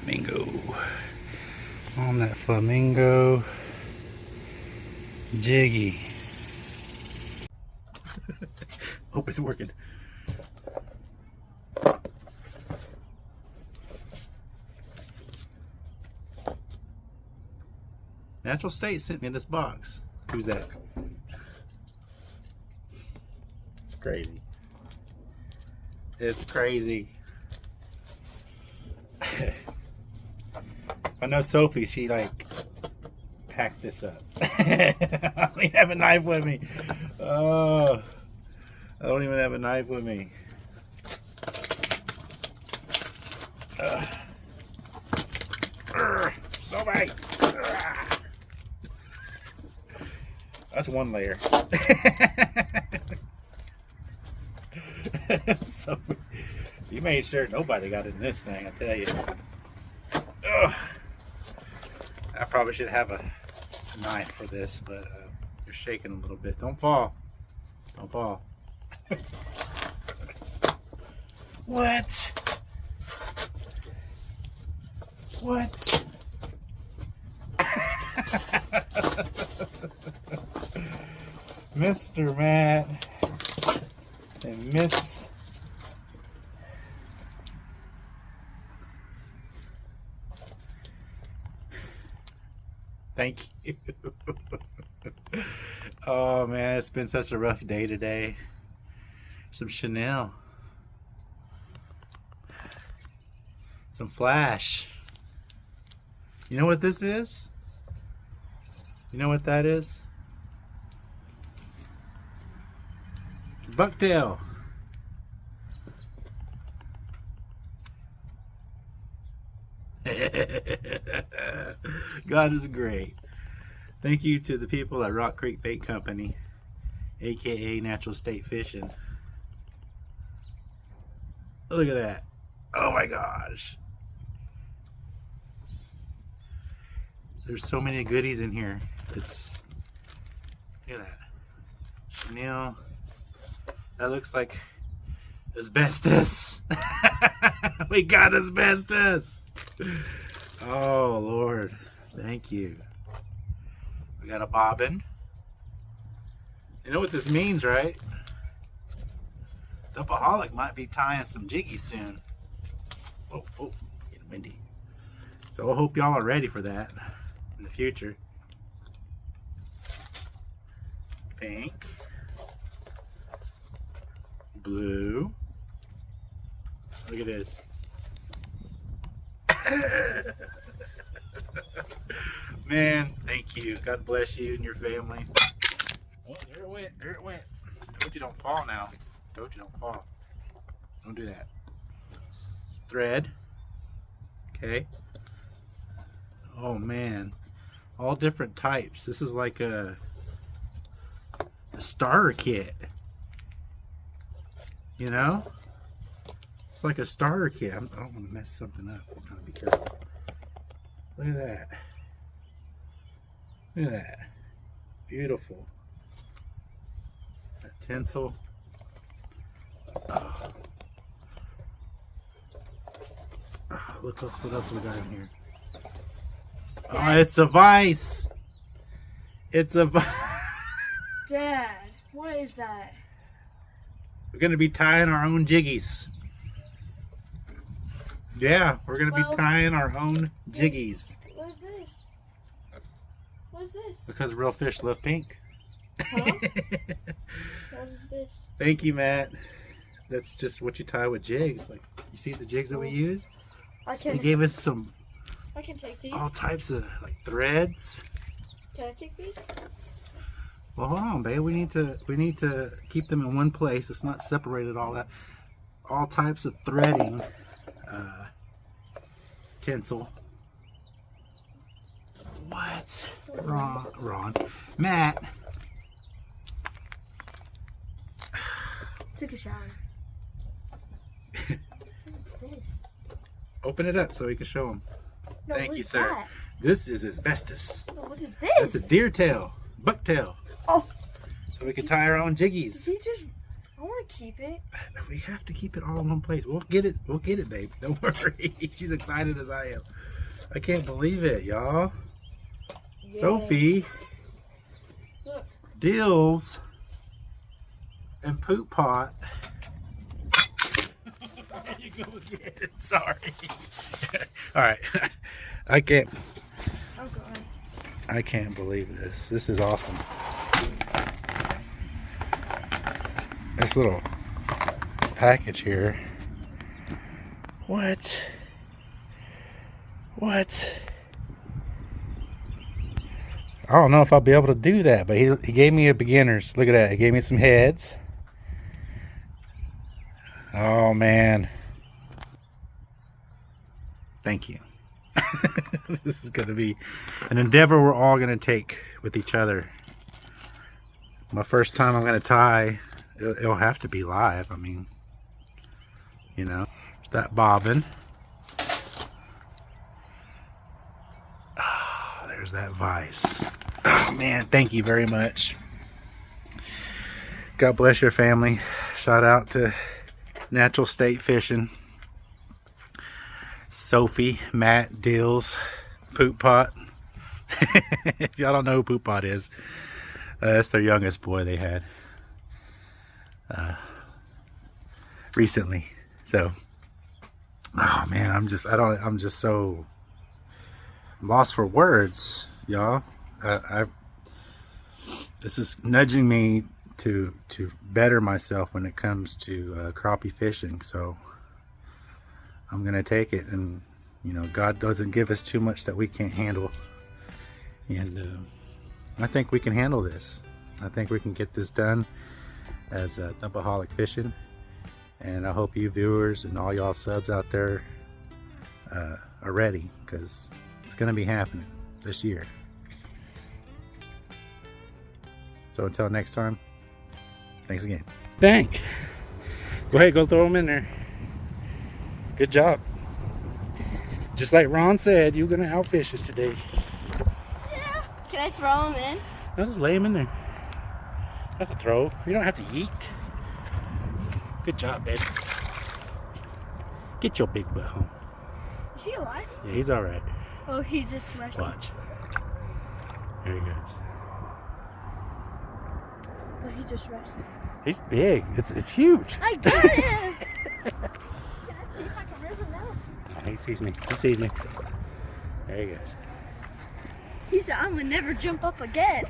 Flamingo. On that flamingo jiggy. Hope it's working. Natural State sent me this box. Who's that? It's crazy. It's crazy. I know Sophie, she like packed this up. I don't even have a knife with me. Oh, I don't even have a knife with me. Sophie! That's one layer. So, you made sure nobody got in this thing, I tell you. Ugh. I probably should have a knife for this, but you're shaking a little bit. Don't fall. Don't fall. What? What? Mr. Matt and Miss Thank you. Oh man, it's been such a rough day today. Some Chanel. Some Flash. You know what this is? You know what that is? Bucktail. God is great. Thank you to the people at Rock Creek Bait Company, aka Natural State Fishing. Look at that. Oh my gosh. There's so many goodies in here. It's, look at that. Chanel. That looks like asbestos. We got asbestos. Oh Lord, thank you. We got a bobbin. You know what this means, right? Dumpaholic might be tying some jiggies soon. Oh, it's getting windy. So I hope y'all are ready for that in the future. Pink. Blue. Look at this. Man, thank you. God bless you and your family. Oh, there it went. There it went. Told you don't fall now. Told you don't fall. Don't do that. Thread. Okay. Oh man. All different types. This is like a starter kit. You know? It's like a starter kit. I don't want to mess something up. I'm trying to be careful. Look at that. Look at that. Beautiful. That tinsel. Oh. Oh, look what else we got in here. Oh, it's a vise. It's a vise. Dad, what is that? We're going to be tying our own jiggies. Yeah, we're going to be tying our own jiggies. What is this? What is this? Because real fish love pink. Huh? What is this? Thank you, Matt. That's just what you tie with jigs. Like, you see the jigs that we use? He gave us some I can take these. all types of like threads. Can I take these? Well, hold on, babe. We need to keep them in one place. It's not separated. All that, all types of threading, tinsel. What? Ron, Matt. Took a shower. What is this? Open it up so we can show them. No, Thank what you, is sir. that? This is asbestos. No, what is this? That's a deer tail, bucktail. Oh. So we can tie our own jiggies. Did he just... I want to keep it. We have to keep it all in one place. We'll get it. We'll get it, babe. Don't worry. She's excited as I am. I can't believe it, y'all. Yeah. Sophie, Look. Dills, and Poop Pot. You go again. Sorry. All right. I can't believe this. This is awesome. This little package here. What? I don't know if I'll be able to do that, but he gave me a beginner's. Look at that. He gave me some heads. Oh, man. Thank you. This is going to be an endeavor we're all going to take with each other. My first time I'm going to tie, it'll have to be live. I mean, you know, there's that bobbin. Oh, there's that vise. Oh, man, thank you very much. God bless your family. Shout out to Natural State Fishing. Sophie, Matt, Dills, Poop Pot. If y'all don't know who Poop Pot is, that's their youngest boy they had recently. So, oh man, I'm just so lost for words, y'all. This is nudging me to better myself when it comes to crappie fishing. So I'm gonna take it, and you know, God doesn't give us too much that we can't handle, and I think we can handle this. I think we can get this done as Thumpaholic Fishing, and I hope you viewers and all y'all subs out there are ready, because it's gonna be happening this year. So until next time, thanks again. Go ahead, go throw them in there. Good job. Just like Ron said, you're gonna outfish us today. Yeah. Can I throw them in? No, just lay them in there. You don't have to throw. You don't have to yeet. Good job, baby. Get your big butt home. Is he alive? Yeah, he's all right. Oh, he just rested. Watch. There he goes. Oh, he just rested. He's big. It's huge. I got him! Can I see if I can rip him out? Oh, he sees me. He sees me. There he goes. He said, I'm gonna never jump up again.